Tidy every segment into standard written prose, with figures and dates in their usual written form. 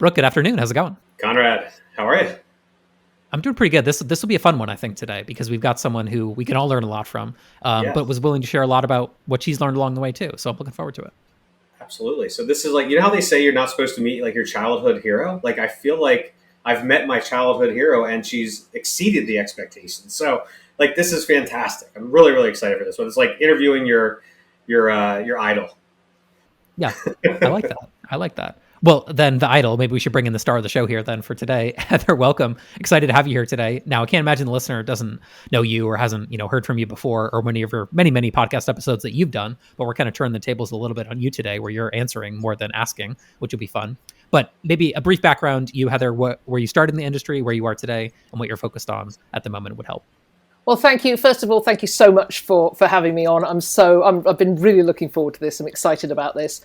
Brooke, good afternoon. How's it going? Conrad, how are you? I'm doing pretty good. This will be a fun one, I think, today, because we've got someone who we can all learn a lot from, but Yes, was willing to share a lot about what she's learned along the way, too. So I'm looking forward to it. absolutely. So this is like, you know how they say you're not supposed to meet like your childhood hero? Like I feel like I've met my childhood hero and she's exceeded the expectations. So like this is fantastic. I'm really, really excited for this one. It's like interviewing your idol. Yeah, I like that. I like that. Well, then the idol, maybe we should bring in the star of the show here then for today. Heather, welcome. Excited to have you here today. Now, I can't imagine the listener doesn't know you or hasn't, heard from you before or many of your many podcast episodes that you've done, but we're kind of turning the tables a little bit on you today where you're answering more than asking, which will be fun. But maybe a brief background, you, Heather, where you started in the industry, where you are today, and what you're focused on at the moment would help. Well, thank you. First of all, thank you so much for having me on. I've been really looking forward to this. I'm excited about this.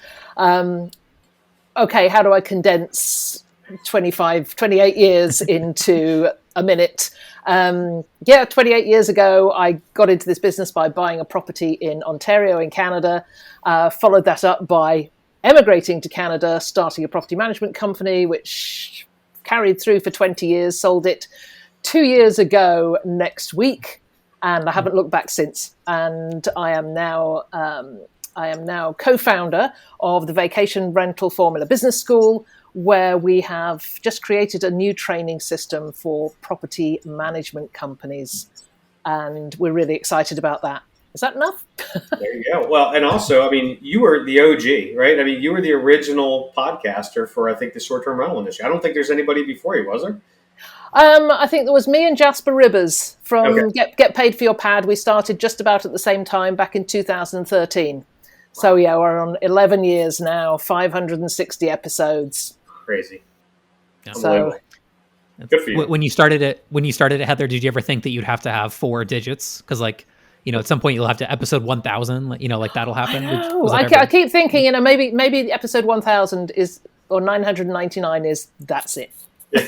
Okay, how do I condense 28 years into a minute? 28 years ago, I got into this business by buying a property in Ontario in Canada, followed that up by emigrating to Canada, starting a property management company, which carried through for 20 years, sold it 2 years ago next week, and I haven't looked back since. And I am now co-founder of the Vacation Rental Formula Business School, where we have just created a new training system for property management companies. And we're really excited about that. Is that enough? There you go. Well, and also, I mean, you were the OG, right? I mean, you were the original podcaster for, I think, the short-term rental industry. I don't think there's anybody before you, was there? I think there was me and Jasper Ribbers from Get Paid for Your Pad. We started just about at the same time back in 2013. So yeah, we're on 11 years now, 560 episodes. Crazy. Yeah. So good for you. When you started it, Heather, did you ever think that you'd have to have 4 digits? Because at some point you'll have to episode 1000, like that'll happen. I keep thinking, maybe episode 1000 is, or 999 is, that's it. Mic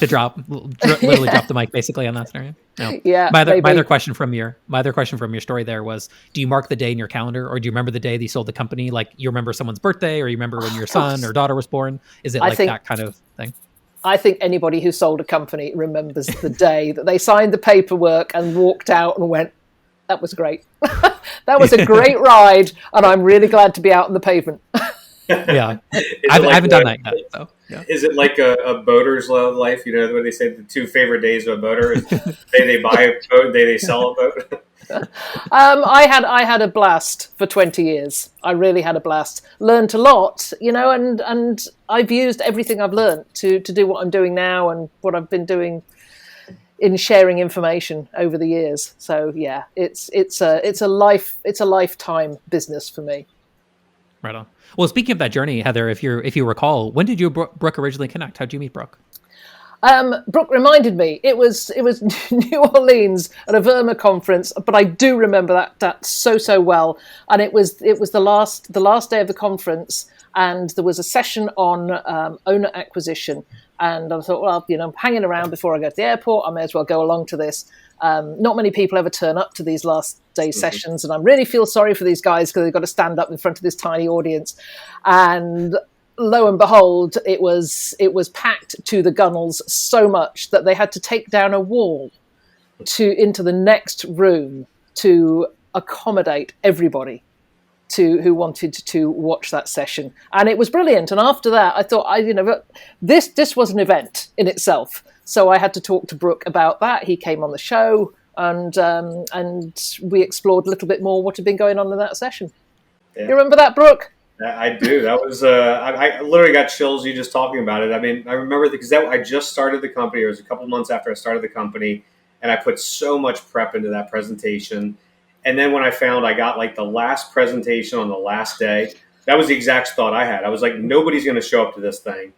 the drop, literally drop the mic basically on that scenario. No. Yeah. My other question from your story there was, do you mark the day in your calendar, or do you remember the day that you sold the company? Like you remember someone's birthday, or you remember when your son or daughter was born? Is it that kind of thing? I think anybody who sold a company remembers the day that they signed the paperwork and walked out and went, that was great. That was a great ride, and I'm really glad to be out on the pavement. Yeah, I haven't done that yet. So, yeah. Is it like a boater's life? What they say, the 2 favorite days of a boater is the day they buy a boat, the day they sell a boat. I had a blast for 20 years. I really had a blast. Learned a lot, and I've used everything I've learned to do what I'm doing now and what I've been doing in sharing information over the years. So yeah, it's a lifetime business for me. Right on. Well, speaking of that journey, Heather, if you recall, when did you Brooke originally connect? How'd you meet Brooke? Brooke reminded me it was New Orleans at a Verma conference, but I do remember that so well. And it was the last day of the conference, and there was a session on owner acquisition. And I thought, well, I'm hanging around before I go to the airport. I may as well go along to this. Not many people ever turn up to these last day sessions, and I really feel sorry for these guys because they've got to stand up in front of this tiny audience. And lo and behold, it was packed to the gunnels so much that they had to take down a wall into the next room to accommodate everybody who wanted to watch that session. And it was brilliant. And after that, I thought, this was an event in itself. So I had to talk to Brooke about that. He came on the show, and we explored a little bit more what had been going on in that session. Yeah. You remember that, Brooke? I do. That was I literally got chills you just talking about it. I mean, I remember because I just started the company. It was a couple of months after I started the company, and I put so much prep into that presentation. And then when I found I got like the last presentation on the last day, that was the exact thought I had. I was like, nobody's going to show up to this thing.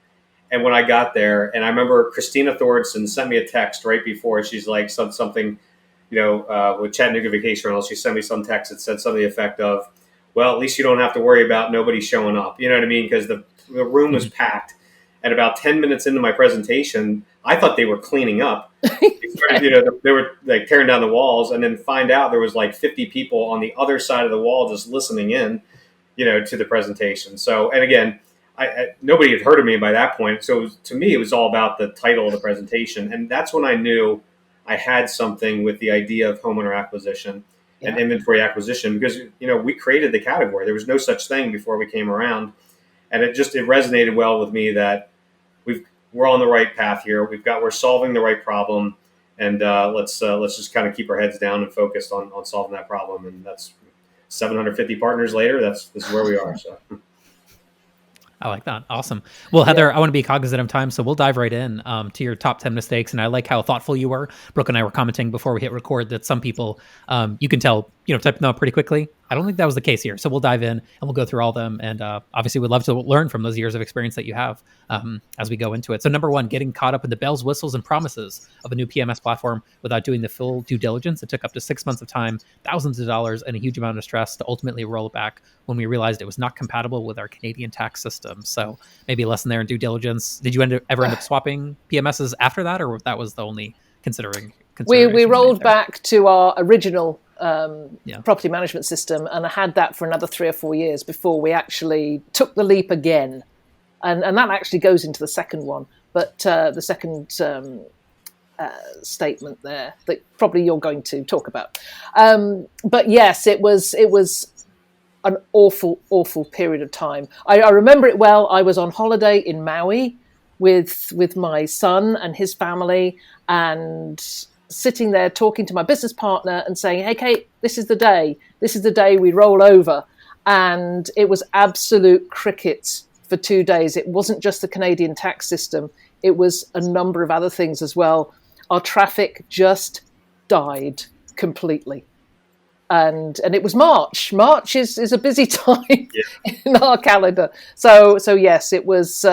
And when I got there, and I remember Christina Thorson sent me a text right before. She's like something, with Chattanooga Vacation Rental. She sent me some text that said something to the effect of, well, at least you don't have to worry about nobody showing up. You know what I mean? Because the room was packed. And about 10 minutes into my presentation, I thought they were cleaning up. They were like tearing down the walls, and then find out there was like 50 people on the other side of the wall just listening in. to the presentation. So, and again, nobody had heard of me by that point. So to me, it was all about the title of the presentation. And that's when I knew I had something with the idea of homeowner acquisition and inventory acquisition, because, we created the category. There was no such thing before we came around. And it resonated well with me that we're on the right path here. We're solving the right problem. And let's just kind of keep our heads down and focused on solving that problem. And that's 750 partners later. This is where we are. So. I like that. Awesome. Well, Heather, I want to be cognizant of time, so we'll dive right in to your top 10 mistakes. And I like how thoughtful you were. Brooke and I were commenting before we hit record that some people, you can tell, type them out pretty quickly. I don't think that was the case here. So we'll dive in and we'll go through all of them. And obviously, we'd love to learn from those years of experience that you have as we go into it. So number one, getting caught up in the bells, whistles, and promises of a new PMS platform without doing the full due diligence. It took up to 6 months of time, thousands of dollars, and a huge amount of stress to ultimately roll it back when we realized it was not compatible with our Canadian tax system. So maybe a lesson there in due diligence. Did you ever end up swapping PMSs after that, or that was the only consideration? We rolled back to our original property management system, and I had that for another 3 or 4 years before we actually took the leap again. And that actually goes into the second one, but the second statement there that probably you're going to talk about. But yes, it was an awful period of time. I remember it well. I was on holiday in Maui with my son and his family, and sitting there talking to my business partner and saying, "Hey, Kate, this is the day we roll over." And it was absolute crickets for 2 days. It wasn't just the Canadian tax system. It was a number of other things as well. Our traffic just died completely. And it was March. March is a busy time in our calendar. So yes, it was.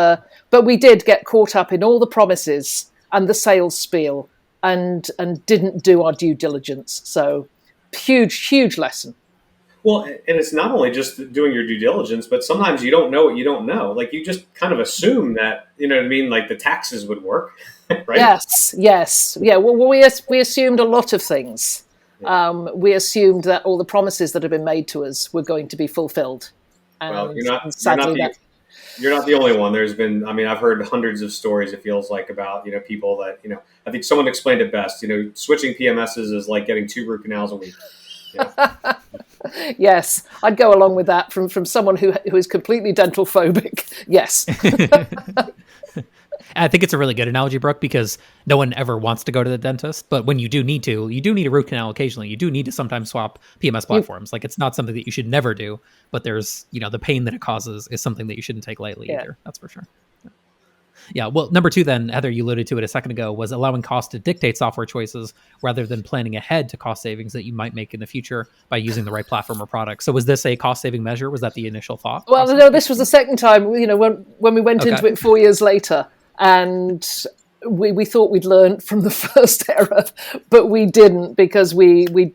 But we did get caught up in all the promises and the sales spiel, and didn't do our due diligence. So huge lesson. Well, and it's not only just doing your due diligence, but sometimes you don't know what you don't know. Like, you just kind of assume that, like the taxes would work, right? Yes. Yeah. Well, we assumed a lot of things. We assumed that all the promises that had been made to us were going to be fulfilled. And you're not the only one. There's been, I've heard hundreds of stories, it feels like, about, people that, I think someone explained it best, switching PMSs is like getting 2 root canals a week. Yeah. Yes, I'd go along with that from someone who is completely dental phobic. Yes. I think it's a really good analogy, Brooke, because no one ever wants to go to the dentist. But when you do need a root canal occasionally. You do need to sometimes swap PMS platforms. Like, it's not something that you should never do, but there's, the pain that it causes is something that you shouldn't take lightly either. That's for sure. Yeah. Well, number 2 then, Heather, you alluded to it a second ago, was allowing cost to dictate software choices rather than planning ahead to cost savings that you might make in the future by using the right platform or product. So was this a cost saving measure? Was that the initial thought? Well, no, this was the second time, when we went into it 4 years later, and we thought we'd learned from the first error, but we didn't, because we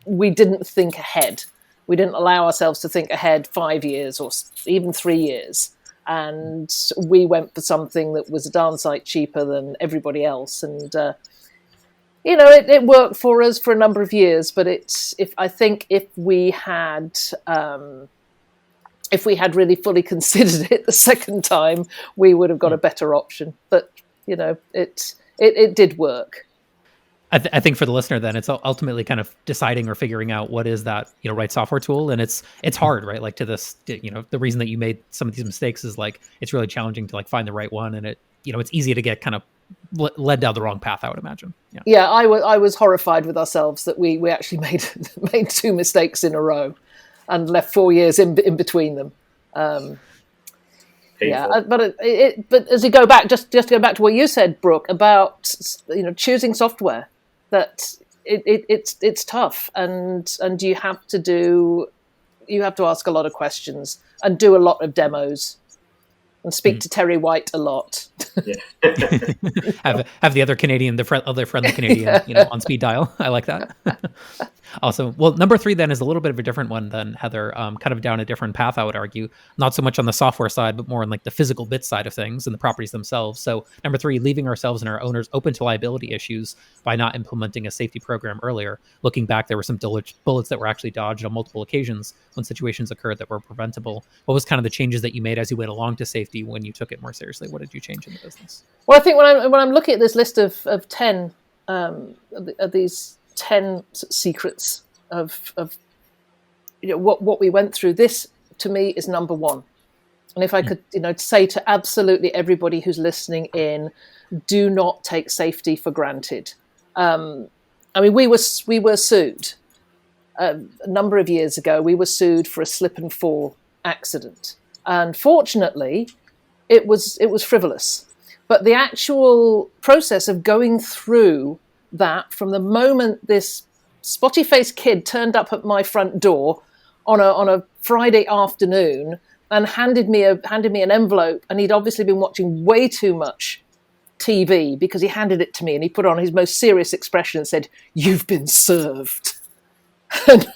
didn't think ahead. We didn't allow ourselves to think ahead 5 years or even 3 years. And we went for something that was a darn sight cheaper than everybody else. And, it worked for us for a number of years, but I think if we had really fully considered it the second time, we would have got a better option. But, it did work. I think for the listener, then, it's ultimately kind of deciding or figuring out what is that, right software tool. And it's hard, right? Like, to this, the reason that you made some of these mistakes is, like, it's really challenging to, like, find the right one. And it's easy to get kind of led down the wrong path, I would imagine. Yeah, I was horrified with ourselves that we actually made 2 mistakes in a row and left 4 years in between them. But as you go back, just to go back to what you said, Brooke, about choosing software, that it's tough, and you have to ask a lot of questions and do a lot of demos. and speak to Terry White a lot. Yeah. Have the other Canadian, other friendly Canadian, on speed dial. I like that. Awesome. Well, number 3 then is a little bit of a different one than Heather, kind of down a different path, I would argue. Not so much on the software side, but more on like the physical bit side of things and the properties themselves. So number 3, leaving ourselves and our owners open to liability issues by not implementing a safety program earlier. Looking back, there were some bullets that were actually dodged on multiple occasions when situations occurred that were preventable. What was kind of the changes that you made as you went along to safety when you took it more seriously? What did you change in the business? Well, I think when I'm looking at this list of 10 of these 10 secrets of what we went through, this to me is number 1. And if I could say to absolutely everybody who's listening in, do not take safety for granted. I mean, we were sued a number of years ago. We were sued for a slip and fall accident, and fortunately it was frivolous. But the actual process of going through that, from the moment this spotty-faced kid turned up at my front door on a Friday afternoon and handed me an envelope, and he'd obviously been watching way too much TV, because he handed it to me and he put on his most serious expression and said, "You've been served." And,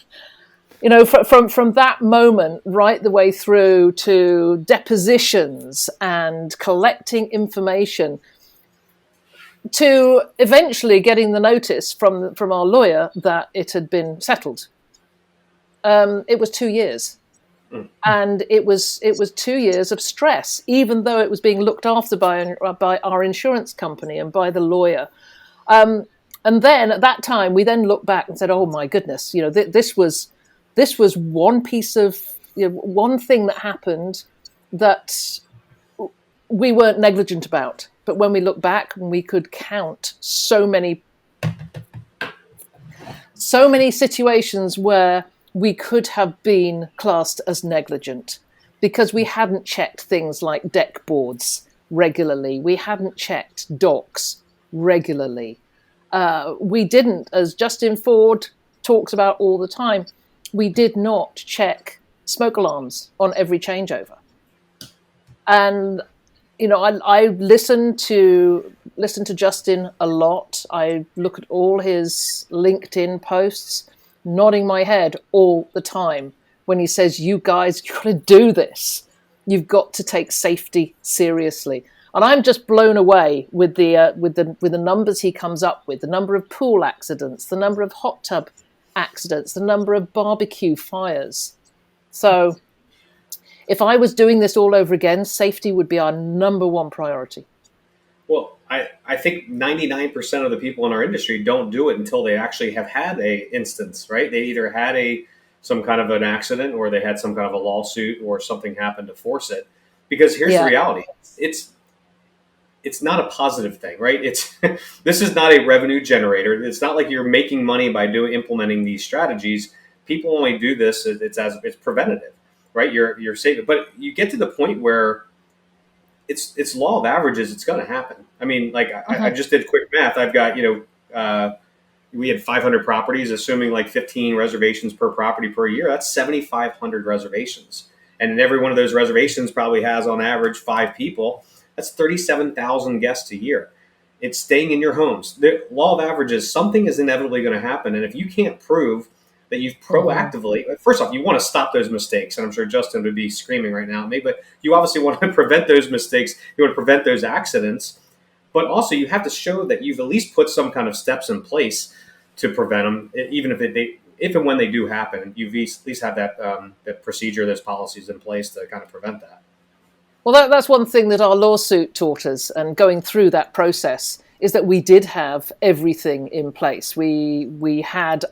from that moment right the way through to depositions and collecting information, to eventually getting the notice from our lawyer that it had been settled. It was 2 years. And it was 2 years of stress, even though it was being looked after by our insurance company and by the lawyer. And then at that time, we then looked back and said, "Oh my goodness, this was one piece of one thing that happened that we weren't negligent about." But when we look back, we could count so many situations where we could have been classed as negligent because we hadn't checked things like deck boards regularly. We hadn't checked docks regularly. We didn't, as Justin Ford talks about all the time, we did not check smoke alarms on every changeover. And, I listen to Justin a lot. I look at all his LinkedIn posts, nodding my head all the time when he says, "You guys, you've got to do this. You've got to take safety seriously." And I'm just blown away with the numbers he comes up with, the number of pool accidents, the number of hot tub accidents, the number of barbecue fires. So if I was doing this all over again, safety would be our number 1 priority. Well, I think 99% of the people in our industry don't do it until they actually have had a instance, right? They either had some kind of an accident, or they had some kind of a lawsuit, or something happened to force it. Because here's the reality. It's not a positive thing, right? This is not a revenue generator. It's not like you're making money by implementing these strategies. People only do this, it's preventative, right? You're safe. But you get to the point where it's law of averages. It's going to happen. I mean, like I just did quick math. I've got, we had 500 properties, assuming like 15 reservations per property per year. That's 7,500 reservations. And in every one of those reservations probably has on average 5 people. That's 37,000 guests a year. It's staying in your homes. The law of averages, something is inevitably going to happen. And if you can't prove that you've proactively, first off, you want to stop those mistakes. And I'm sure Justin would be screaming right now at me, but you obviously want to prevent those mistakes. You want to prevent those accidents. But also you have to show that you've at least put some kind of steps in place to prevent them, even if and when they do happen. You at least have that procedure, those policies in place to kind of prevent that. Well, that's one thing that our lawsuit taught us, and going through that process, is that we did have everything in place. We had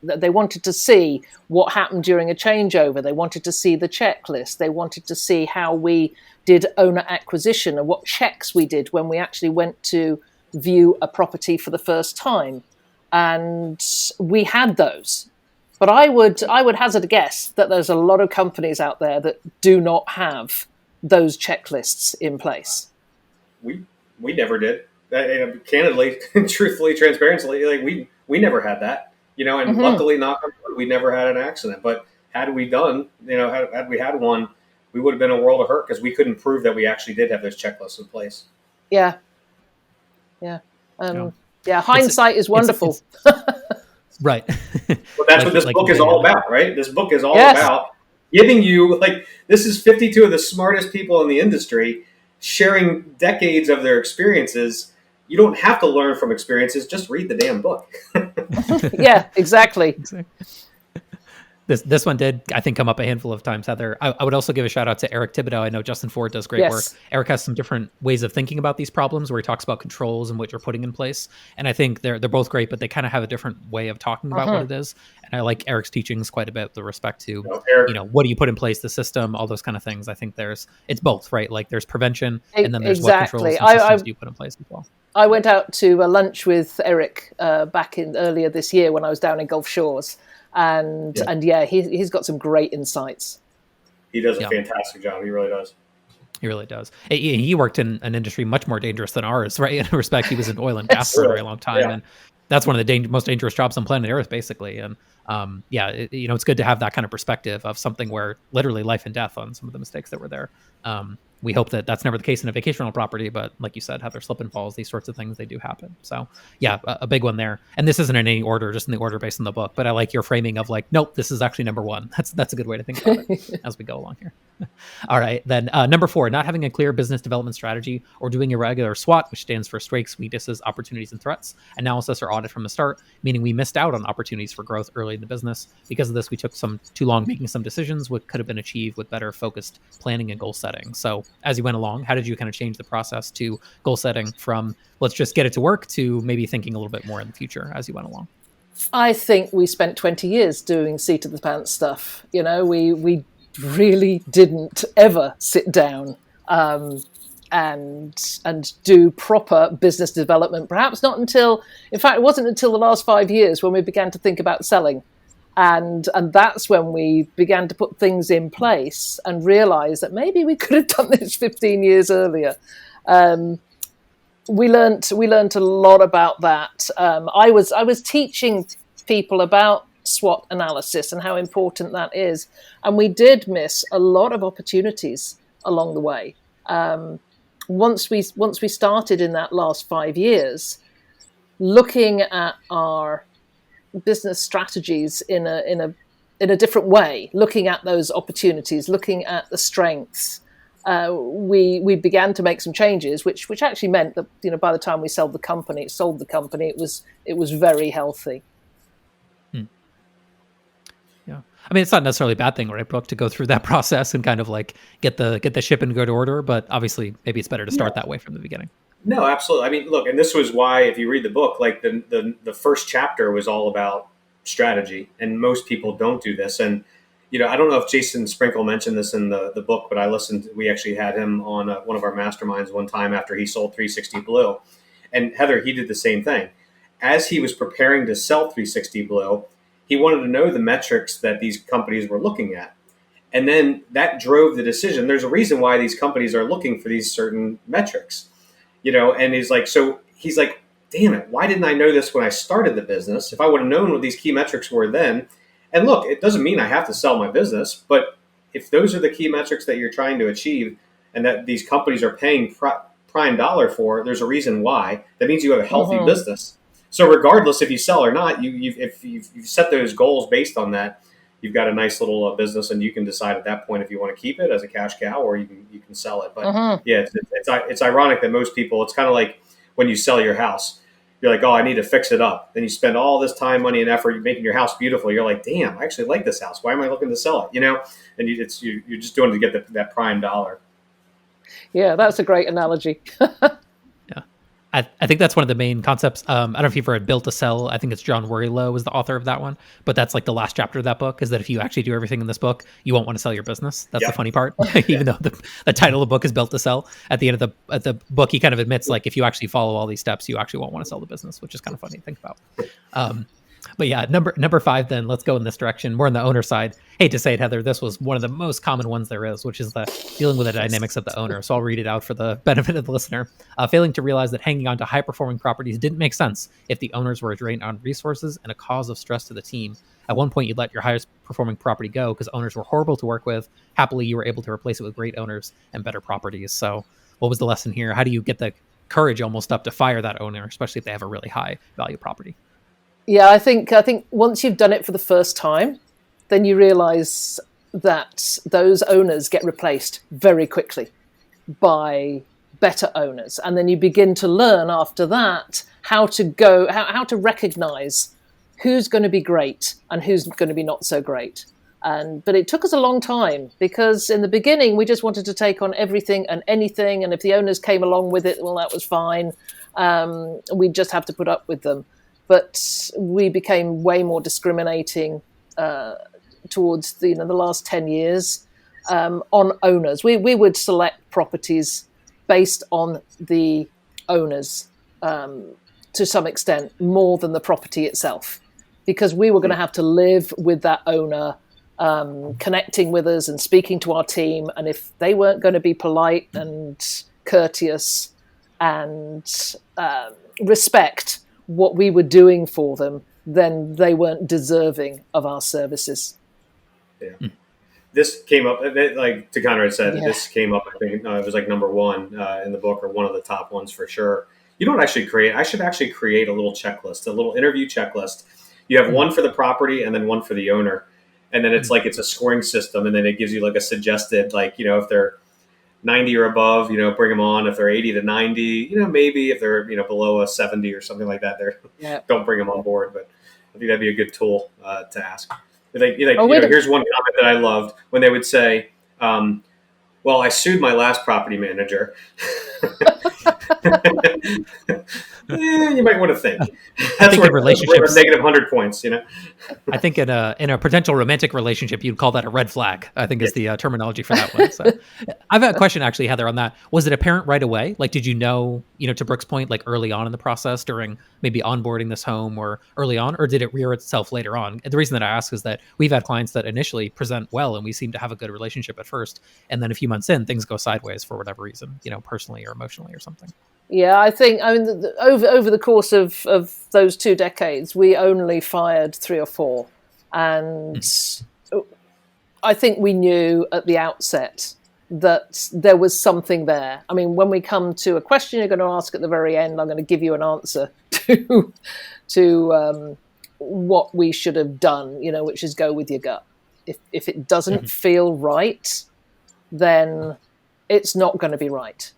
they wanted to see what happened during a changeover. They wanted to see the checklist. They wanted to see how we did owner acquisition and what checks we did when we actually went to view a property for the first time. And we had those. But I would hazard a guess that there's a lot of companies out there that do not have those checklists in place. We never did. Candidly, truthfully, transparently, like we never had that. Luckily, knock on wood, we never had an accident. But had we done, had we had one, we would have been in a world of hurt because we couldn't prove that we actually did have those checklists in place. Yeah. Hindsight is wonderful. Right. Well, that's what this book is all about, right? This book is all about giving you, like, this is 52 of the smartest people in the industry sharing decades of their experiences. You don't have to learn from experiences, just read the damn book. Yeah, exactly. This one did, I think, come up a handful of times, Heather. I would also give a shout out to Eric Thibodeau. I know Justin Ford does great work. Eric has some different ways of thinking about these problems where he talks about controls and what you're putting in place. And I think they're both great, but they kind of have a different way of talking about what it is. And I like Eric's teachings quite a bit with respect to, what do you put in place, the system, all those kind of things. I think it's both, right? Like there's prevention and then there's what controls and systems do you put in place as well. I went out to a lunch with Eric back in earlier this year when I was down in Gulf Shores. And he's got some great insights. He does a fantastic job. He really does. He really does. He worked in an industry much more dangerous than ours, right? In respect, he was in oil and gas for a very long time, and that's one of the most dangerous jobs on planet Earth, basically. And it's good to have that kind of perspective of something where literally life and death on some of the mistakes that were there. We hope that that's never the case in a vacation rental property, but like you said, Heather, slip and falls, these sorts of things, they do happen. So a big one there. And this isn't in any order, just in the order based on the book, but I like your framing of like, nope, this is actually number one. That's a good way to think about it as we go along here. All right. Then number 4, not having a clear business development strategy or doing irregular SWOT, which stands for strengths, weaknesses, opportunities, and threats, analysis or audit from the start, meaning we missed out on opportunities for growth early in the business. Because of this, we took too long making some decisions, what could have been achieved with better focused planning and goal setting. So as you went along, how did you kind of change the process to goal setting from let's just get it to work to maybe thinking a little bit more in the future as you went along? I think we spent 20 years doing seat of the pants stuff. We really didn't ever sit down and do proper business development. Perhaps not until, in fact, it wasn't until the last 5 years when we began to think about selling. And that's when we began to put things in place and realize that maybe we could have done this 15 years earlier. We learned a lot about that. I was teaching people about SWOT analysis and how important that is, and we did miss a lot of opportunities along the way. Once we started in that last 5 years, looking at our business strategies in a different way, looking at those opportunities, looking at the strengths, we began to make some changes, which actually meant that by the time we sold the company, it was very healthy. Yeah, I mean, it's not necessarily a bad thing, right, Brooke, to go through that process and kind of like get the ship in good order, but obviously maybe it's better to start that way from the beginning. No, absolutely. I mean, look, and this was why, if you read the book, like the first chapter was all about strategy, and most people don't do this. And I don't know if Jason Sprinkle mentioned this in the book, but I listened. We actually had him on one of our masterminds one time after he sold 360 Blue, and Heather, he did the same thing. As he was preparing to sell 360 Blue, he wanted to know the metrics that these companies were looking at, and then that drove the decision. There's a reason why these companies are looking for these certain metrics. And he's like, damn it, why didn't I know this when I started the business? If I would have known what these key metrics were then, and look, it doesn't mean I have to sell my business, but if those are the key metrics that you're trying to achieve and that these companies are paying prime dollar for, there's a reason why. That means you have a healthy business. So regardless if you sell or not, if you've set those goals based on that, you've got a nice little business, and you can decide at that point if you want to keep it as a cash cow or you can sell it. But it's ironic that most people, it's kind of like when you sell your house, you're like, oh, I need to fix it up. Then you spend all this time, money, and effort making your house beautiful. You're like, damn, I actually like this house. Why am I looking to sell it? And you're just doing it to get that prime dollar. Yeah, that's a great analogy. I think that's one of the main concepts. I don't know if you've read Built to Sell. I think it's John Worrylow was the author of that one. But that's like the last chapter of that book, is that if you actually do everything in this book, you won't want to sell your business. That's the funny part. Even though the title of the book is Built to Sell, at the end of the book, he kind of admits, like, if you actually follow all these steps, you actually won't want to sell the business, which is kind of funny to think about. But yeah, number five, then let's go in this direction, more on the owner side. Hate to say it, Heather, this was one of the most common ones there is, which is the dealing with the dynamics of the owner. So I'll read it out for the benefit of the listener. Failing to realize that hanging on to high performing properties didn't make sense if the owners were a drain on resources and a cause of stress to the team. At one point, you let your highest performing property go because owners were horrible to work with. Happily, you were able to replace it with great owners and better properties. So what was the lesson here? How do you get the courage almost up to fire that owner, especially if they have a really high value property? Yeah, I think once you've done it for the first time, then you realize that those owners get replaced very quickly by better owners. And then you begin to learn after that how to recognize who's going to be great and who's going to be not so great. But it took us a long time because in the beginning, we just wanted to take on everything and anything. And if the owners came along with it, well, that was fine. We'd just have to put up with them. But we became way more discriminating towards the last 10 years on owners. We would select properties based on the owners to some extent more than the property itself, because we were going to have to live with that owner, connecting with us and speaking to our team. And if they weren't going to be polite and courteous and respect what we were doing for them, then they weren't deserving of our services. Yeah. This came up, like to Conrad said, This came up, I think it was like number one in the book, or one of the top ones for sure. You know what I should create? I should actually create a little checklist, a little interview checklist. You have one for the property and then one for the owner. And then it's like, it's a scoring system. And then it gives you like a suggested, like, if they're 90 or above, bring them on. If they're 80 to 90, maybe if they're, below a 70 or something like that, don't bring them on board. But I think that'd be a good tool to ask. Here's one comment that I loved when they would say, well, I sued my last property manager. You might want to think. That's where relationships negative 100 points. I think in a potential romantic relationship, you'd call that a red flag, I think is the terminology for that one. So I've got a question actually, Heather, on that. Was it apparent right away? Like, did you know, to Brooke's point, like early on in the process during maybe onboarding this home or early on, or did it rear itself later on? And the reason that I ask is that we've had clients that initially present well and we seem to have a good relationship at first. And then a few months in, things go sideways for whatever reason, personally or emotionally or something. Yeah, I mean, over the course of those 2 decades, we only fired 3 or 4. And I think we knew at the outset that there was something there. I mean, when we come to a question you're going to ask at the very end, I'm going to give you an answer to what we should have done, which is go with your gut. If it doesn't feel right, then it's not going to be right,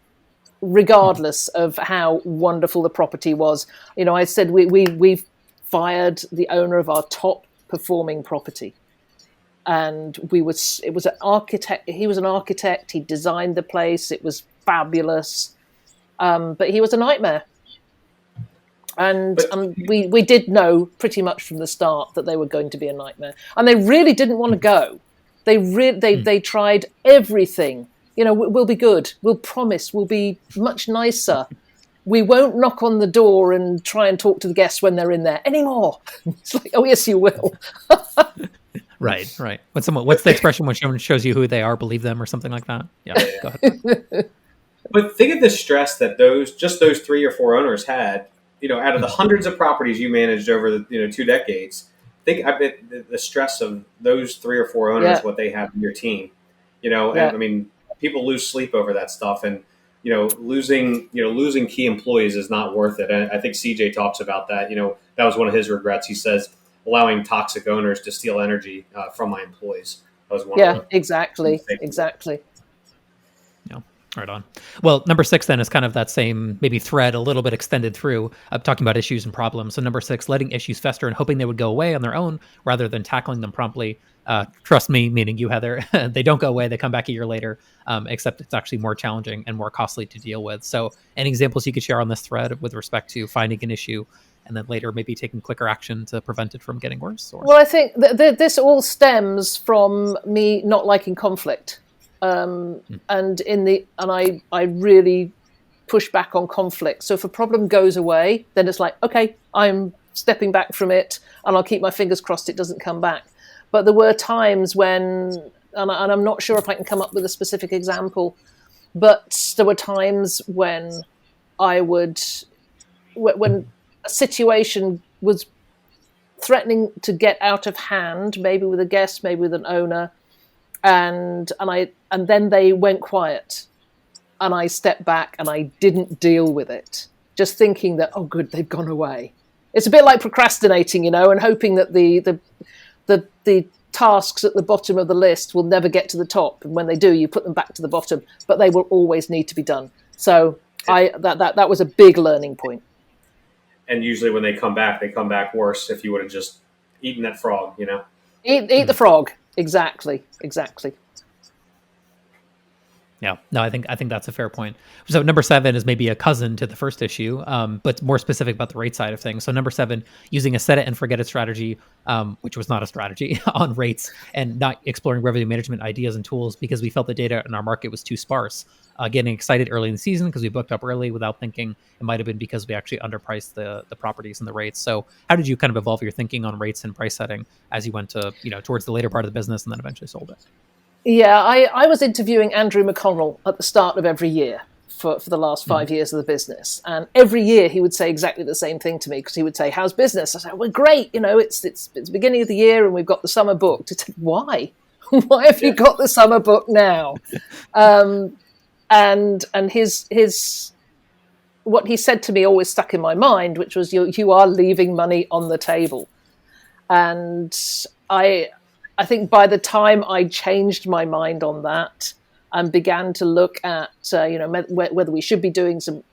regardless of how wonderful the property was. I said we've fired the owner of our top performing property, and it was an architect. He was an architect. He designed the place. It was fabulous, but he was a nightmare. And we did know pretty much from the start that they were going to be a nightmare, and they really didn't want to go. They tried everything. We'll be good. We'll promise. We'll be much nicer. We won't knock on the door and try and talk to the guests when they're in there anymore. It's like, oh, yes, you will. Right. What's the expression when someone shows you who they are, believe them, or something like that? Yeah, go ahead. But think of the stress that those 3 or 4 owners had, out of the hundreds of properties you managed over the 2 decades. I bet the stress of those 3 or 4 owners, what they have in your team, and I mean, people lose sleep over that stuff, and losing key employees is not worth it. And I think CJ talks about that. That was one of his regrets. He says, allowing toxic owners to steal energy from my employees. That was one. Yeah, exactly. Yeah, right on. Well, number 6 then is kind of that same maybe thread, a little bit extended through talking about issues and problems. So number 6, letting issues fester and hoping they would go away on their own rather than tackling them promptly. Trust me, meaning you, Heather, they don't go away. They come back a year later, except it's actually more challenging and more costly to deal with. So any examples you could share on this thread with respect to finding an issue and then later maybe taking quicker action to prevent it from getting worse? Or? Well, I think this all stems from me not liking conflict. And I really push back on conflict. So if a problem goes away, then it's like, okay, I'm stepping back from it, and I'll keep my fingers crossed it doesn't come back. But there were times when, and I'm not sure if I can come up with a specific example, but there were times when when a situation was threatening to get out of hand, maybe with a guest, maybe with an owner, and then they went quiet, and I stepped back and I didn't deal with it, just thinking that, oh, good, they've gone away. It's a bit like procrastinating, and hoping that the tasks at the bottom of the list will never get to the top, and when they do, you put them back to the bottom, but they will always need to be done. So that was a big learning point. And usually when they come back worse if you would have just eaten that frog, Eat the frog. Exactly. Yeah, no, I think that's a fair point. So number 7 is maybe a cousin to the first issue, but more specific about the rate side of things. So number 7, using a set it and forget it strategy, which was not a strategy on rates, and not exploring revenue management ideas and tools because we felt the data in our market was too sparse. Getting excited early in the season because we booked up early without thinking it might have been because we actually underpriced the properties and the rates. So how did you kind of evolve your thinking on rates and price setting as you went to, towards the later part of the business and then eventually sold it? Yeah, I was interviewing Andrew McConnell at the start of every year for the last 5 years of the business. And every year he would say exactly the same thing to me, because he would say, how's business? I said, well, great. It's the beginning of the year and we've got the summer booked. He said, why? Why have you got the summer booked now? And his what he said to me always stuck in my mind, which was, you are leaving money on the table. And I think by the time I changed my mind on that and began to look at, whether we should be doing some,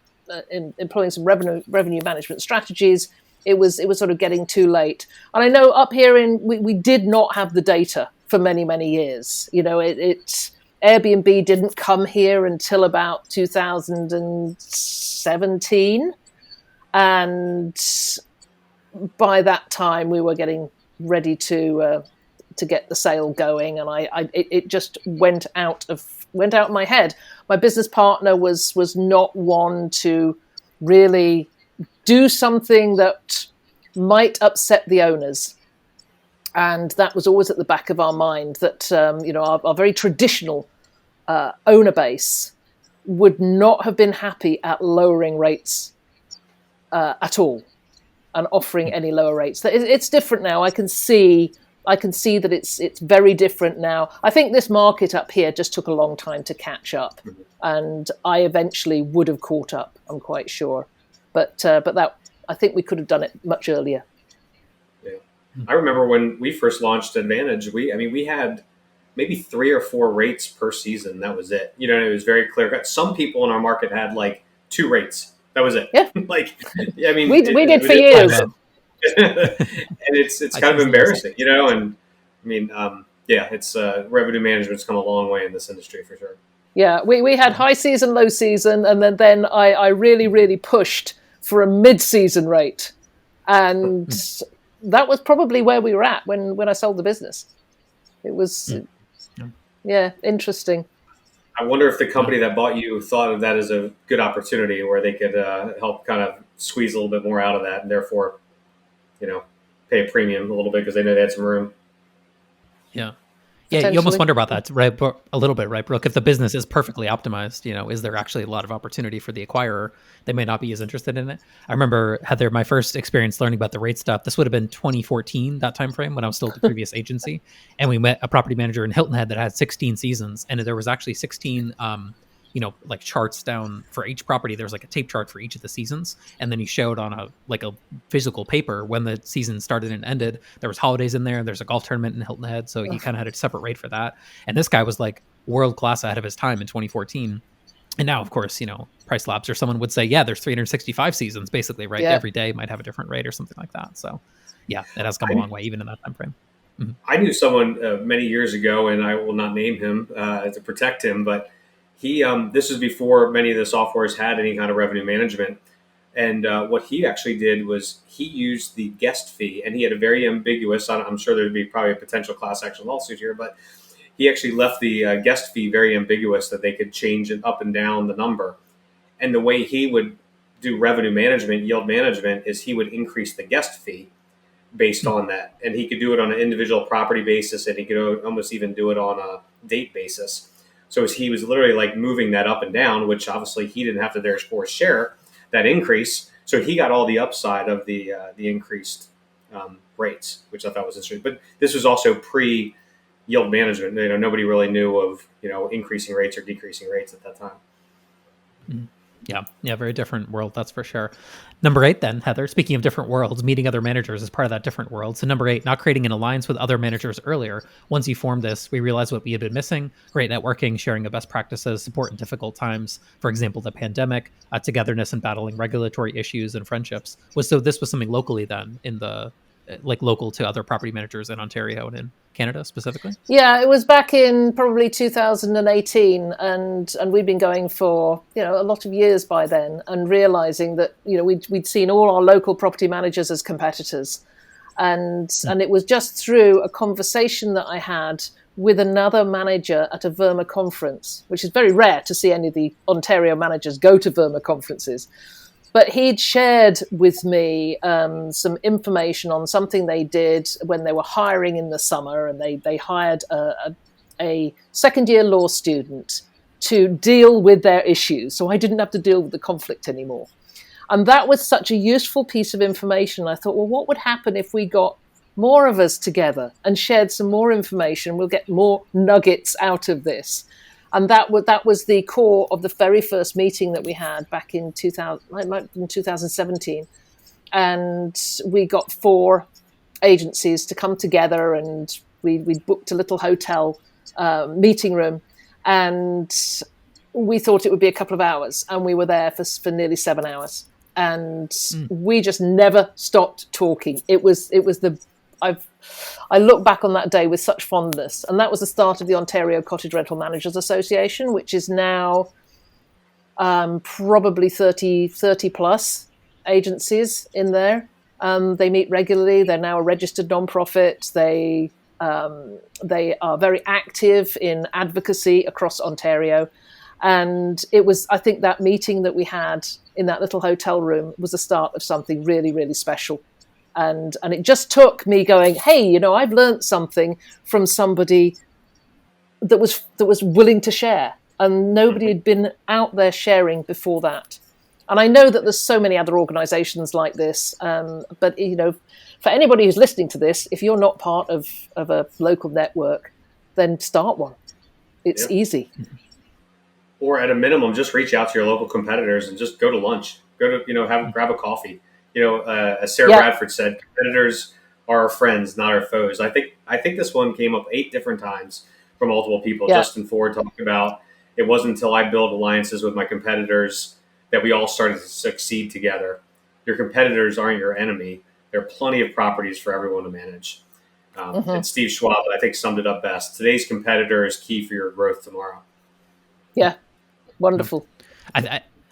employing some revenue management strategies, it was sort of getting too late. And I know up here we did not have the data for many, many years. Airbnb didn't come here until about 2017. And by that time we were getting ready to get the sale going, and it just went out of my head. My business partner was not one to really do something that might upset the owners, and that was always at the back of our mind. That our very traditional owner base would not have been happy at lowering rates at all, and offering any lower rates. It's different now. I can see that it's very different now. I think this market up here just took a long time to catch up, and I eventually would have caught up, I'm quite sure. But that, I think we could have done it much earlier. Yeah. I remember when we first launched Advantage, we had maybe 3 or 4 rates per season. That was it. It was very clear cut. Some people in our market had like 2 rates. That was it. Yeah. We did for years. And it's kind of embarrassing, and it's revenue management's come a long way in this industry for sure. Yeah, we had high season, low season, and then I really, really pushed for a mid-season rate. And that was probably where we were at when I sold the business. It was, interesting. I wonder if the company that bought you thought of that as a good opportunity where they could help kind of squeeze a little bit more out of that, and therefore pay a premium a little bit because they know they had some room. Yeah. Yeah, you almost wonder about that, right? A little bit, right, Brooke? If the business is perfectly optimized, is there actually a lot of opportunity for the acquirer? They may not be as interested in it. I remember, Heather, my first experience learning about the rate stuff, this would have been 2014, that time frame, when I was still at the previous agency. And we met a property manager in Hilton Head that had 16 seasons. And there was actually 16 like charts down for each property. There's like a tape chart for each of the seasons. And then he showed on a physical paper when the season started and ended. There was holidays in there. There's a golf tournament in Hilton Head. So he kind of had a separate rate for that. And this guy was like world class ahead of his time in 2014. And now, of course, Price Labs or someone would say, yeah, there's 365 seasons basically, right? Yeah. Every day might have a different rate or something like that. So yeah, it has come a long way, even in that time frame. Mm-hmm. I knew someone many years ago, and I will not name him to protect him, but he, this was before many of the softwares had any kind of revenue management. And what he actually did was he used the guest fee, and he had a very ambiguous, I'm sure there'd be probably a potential class action lawsuit here, but he actually left the guest fee very ambiguous, that they could change it up and down the number. And the way he would do revenue management, yield management, is he would increase the guest fee based on that. And he could do it on an individual property basis, and he could almost even do it on a date basis. So he was literally like moving that up and down, which obviously he didn't have to therefore share that increase. So he got all the upside of the increased rates, which I thought was interesting. But this was also pre yield management. Nobody really knew of increasing rates or decreasing rates at that time. Mm-hmm. Yeah, very different world, that's for sure. Number 8 then, Heather, speaking of different worlds, meeting other managers is part of that different world. So number 8, not creating an alliance with other managers earlier. Once you formed this, we realized what we had been missing: great networking, sharing of best practices, support in difficult times, for example, the pandemic, togetherness and battling regulatory issues and friendships. So this was something locally then, in the local to other property managers in Ontario and in Canada specifically? Yeah, it was back in probably 2018, and we'd been going for a lot of years by then, and realizing that we'd seen all our local property managers as competitors, and it was just through a conversation that I had with another manager at a VRMA conference, which is very rare to see any of the Ontario managers go to VRMA conferences. But he'd shared with me some information on something they did when they were hiring in the summer, and they hired a second-year law student to deal with their issues. So I didn't have to deal with the conflict anymore. And that was such a useful piece of information. I thought, well, what would happen if we got more of us together and shared some more information? We'll get more nuggets out of this. And that was the core of the very first meeting that we had back in 2017. And we got 4 agencies to come together, and we booked a little hotel meeting room. And we thought it would be a couple of hours. And we were there for nearly 7 hours. And we just never stopped talking. I look back on that day with such fondness, and that was the start of the Ontario Cottage Rental Managers Association, which is now probably 30 plus agencies in there. They meet regularly. They're now a registered nonprofit. They are very active in advocacy across Ontario. And it was, I think, that meeting that we had in that little hotel room was the start of something really, really special. And it just took me going, hey, I've learned something from somebody that was willing to share, and nobody had been out there sharing before that. And I know that there's so many other organizations like this, but for anybody who's listening to this, if you're not part of a local network, then start one. It's easy. Or at a minimum, just reach out to your local competitors and just go to lunch. Go to grab a coffee. As Sarah Bradford said, competitors are our friends, not our foes. I think this one came up 8 different times from multiple people. Justin Ford talked about it wasn't until I built alliances with my competitors that we all started to succeed together. Your competitors aren't your enemy. There are plenty of properties for everyone to manage. And Steve Schwab, I think, summed it up best. Today's competitor is key for your growth tomorrow. Yeah, wonderful.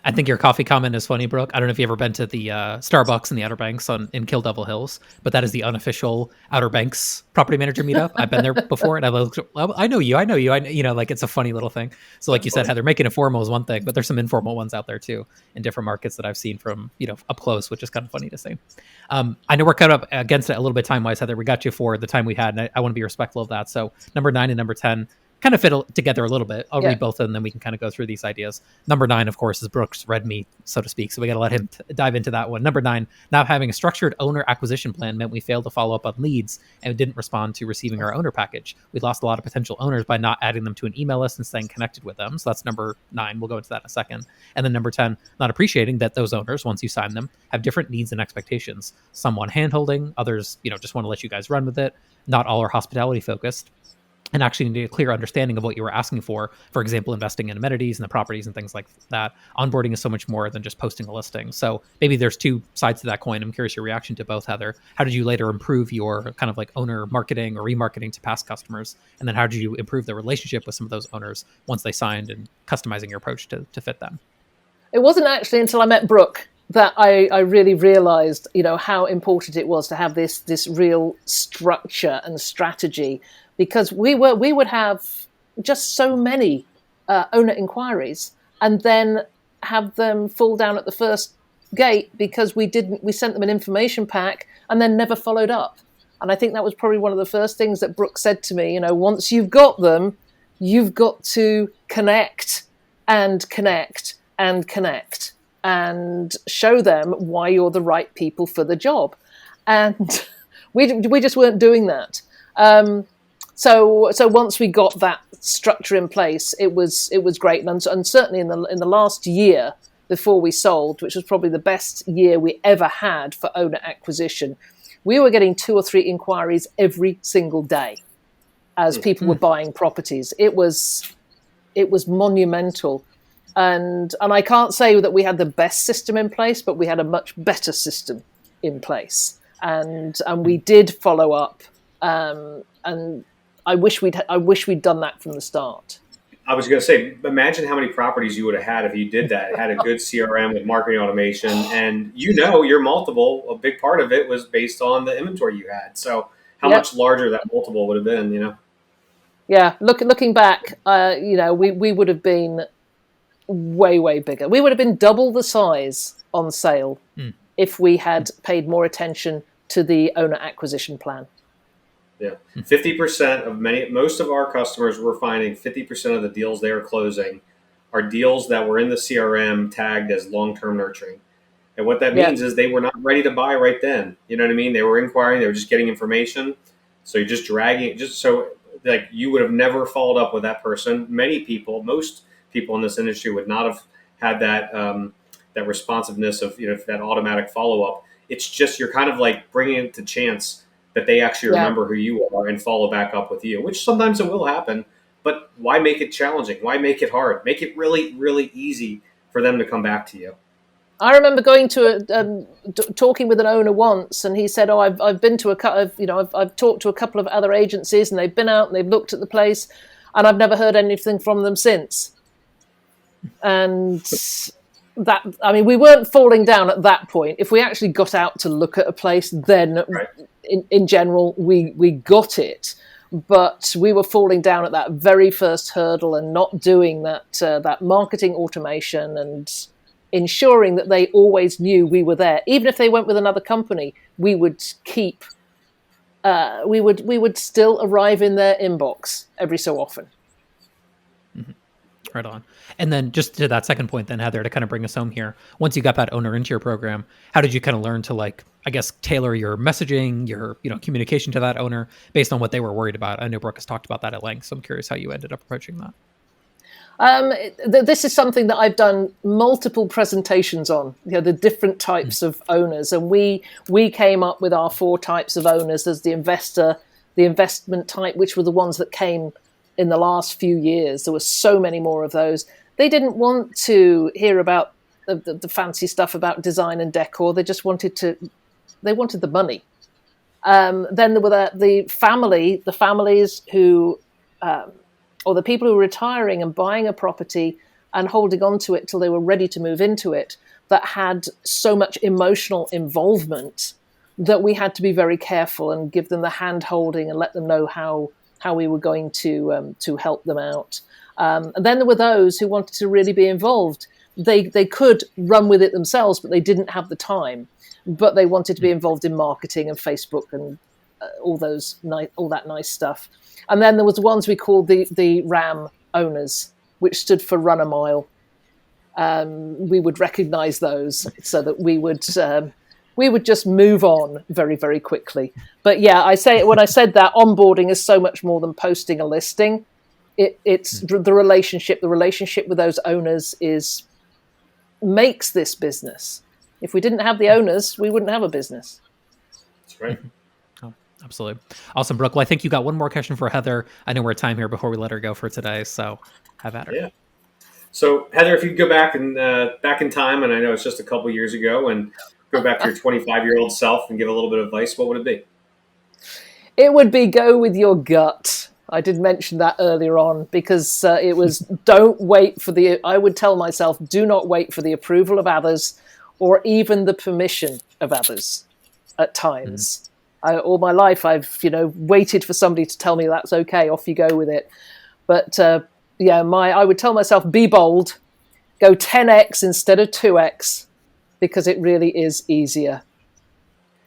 I think your coffee comment is funny, Brooke. I don't know if you've ever been to the Starbucks in the Outer Banks in Kill Devil Hills, but that is the unofficial Outer Banks property manager meetup. I've been there before, and I know you. It's a funny little thing. So like you said, Heather, making it formal is one thing, but there's some informal ones out there too in different markets that I've seen from, up close, which is kind of funny to see. I know we're cut up against it a little bit time-wise, Heather. We got you for the time we had, and I want to be respectful of that. So number 9 and number 10 kind of fit together a little bit. I'll read both of them, and then we can kind of go through these ideas. Number 9, of course, is Brooks' red meat, so to speak. So we got to let him dive into that one. Number 9, not having a structured owner acquisition plan meant we failed to follow up on leads and didn't respond to receiving our owner package. We lost a lot of potential owners by not adding them to an email list and staying connected with them. So that's number 9. We'll go into that in a second. And then number 10, not appreciating that those owners, once you sign them, have different needs and expectations. Some want hand-holding, others, just want to let you guys run with it. Not all are hospitality focused. And actually need a clear understanding of what you were asking for example, investing in amenities and the properties and things like that. Onboarding is so much more than just posting a listing. So maybe there's 2 sides to that coin. I'm curious your reaction to both, Heather. How did you later improve your kind of like owner marketing or remarketing to past customers? And then how did you improve the relationship with some of those owners once they signed, and customizing your approach to fit them? It wasn't actually until I met Brooke that I really realized, how important it was to have this real structure and strategy. Because we would have just so many owner inquiries, and then have them fall down at the first gate because we sent them an information pack and then never followed up. And I think that was probably one of the first things that Brooke said to me, once you've got them, you've got to connect and connect and connect and show them why you're the right people for the job. And we just weren't doing that. So once we got that structure in place, it was great. And certainly in the last year before we sold, which was probably the best year we ever had for owner acquisition, we were getting 2 or 3 inquiries every single day as people were buying properties. It was monumental. And I can't say that we had the best system in place, but we had a much better system in place. And we did follow up. And I wish we'd done that from the start. I was going to say, imagine how many properties you would have had if you did that. Had a good CRM with marketing automation, and your multiple, a big part of it was based on the inventory you had. So how much larger that multiple would have been, Yeah, looking back, we would have been way, way bigger. We would have been double the size on sale if we had paid more attention to the owner acquisition plan. Yeah, 50% of most of our customers, we're finding 50% of the deals they are closing are deals that were in the CRM tagged as long-term nurturing. And what that means is they were not ready to buy right then. You know what I mean? They were inquiring, they were just getting information. So you're just dragging it, just so like you would have never followed up with that person. Most people in this industry would not have had that that responsiveness of that automatic follow-up. It's just you're kind of like bringing it to chance that they actually remember who you are and follow back up with you, which sometimes it will happen, but why make it challenging? Why make it hard? Make it really, really easy for them to come back to you. I remember going to talking with an owner once, and he said, I've been to I've talked to a couple of other agencies, and they've been out and they've looked at the place, and I've never heard anything from them since. And we weren't falling down at that point. If we actually got out to look at a place, then in general, we got it. But we were falling down at that very first hurdle and not doing that marketing automation and ensuring that they always knew we were there. Even if they went with another company, we would keep, we would still arrive in their inbox every so often. Mm-hmm. Right on. And then just to that second point then, Heather, to kind of bring us home here, once you got that owner into your program, how did you kind of learn to tailor your messaging, your communication to that owner based on what they were worried about? I know Brooke has talked about that at length, so I'm curious how you ended up approaching that. This is something that I've done multiple presentations on, the different types of owners. And we came up with our 4 types of owners. There's the investor, the investment type, which were the ones that came in the last few years. There were so many more of those. They didn't want to hear about the fancy stuff about design and decor. They just wanted the money. Then there were the families who, or the people who were retiring and buying a property and holding on to it till they were ready to move into it, that had so much emotional involvement that we had to be very careful and give them the hand holding and let them know how we were going to help them out. And then there were those who wanted to really be involved. They could run with it themselves, but they didn't have the time. But they wanted to be involved in marketing and Facebook and all that nice stuff. And then there was the ones we called the RAM owners, which stood for run a mile. We would recognize those so that we would just move on very, very quickly. But yeah, when I said that, onboarding is so much more than posting a listing. It's the relationship. The relationship with those owners makes this business. If we didn't have the owners, we wouldn't have a business. That's right. Oh, absolutely. Awesome, Brooke. Well, I think you got one more question for Heather. I know we're at time here before we let her go for today, so have at her. Yeah. So Heather, if you could go back in time, and I know it's just a couple years ago, and go back to your 25-year-old self and give a little bit of advice, what would it be? It would be go with your gut. I did mention that earlier on because it was I would tell myself, do not wait for the approval of others or even the permission of others at times. All my life, I've waited for somebody to tell me that's okay, off you go with it. But I would tell myself, be bold, go 10x instead of 2x, because it really is easier.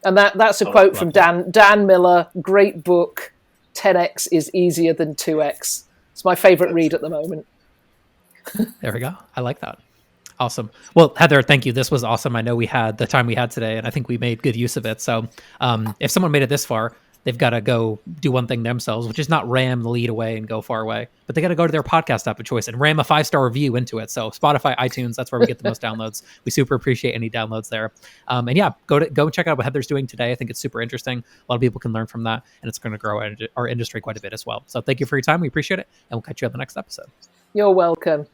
And that's a quote from Dan Miller, great book, 10x is easier than 2x. It's my favorite read at the moment. There we go. I like that. Awesome. Well, Heather, thank you. This was awesome. I know we had the time we had today, and I think we made good use of it. So if someone made it this far, they've got to go do one thing themselves, which is not ram the lead away and go far away, but they got to go to their podcast app of choice and ram a 5-star review into it. So Spotify, iTunes, that's where we get the most downloads. We super appreciate any downloads there. And yeah, go and check out what Heather's doing today. I think it's super interesting. A lot of people can learn from that, and it's going to grow our industry quite a bit as well. So thank you for your time. We appreciate it, and we'll catch you on the next episode. You're welcome.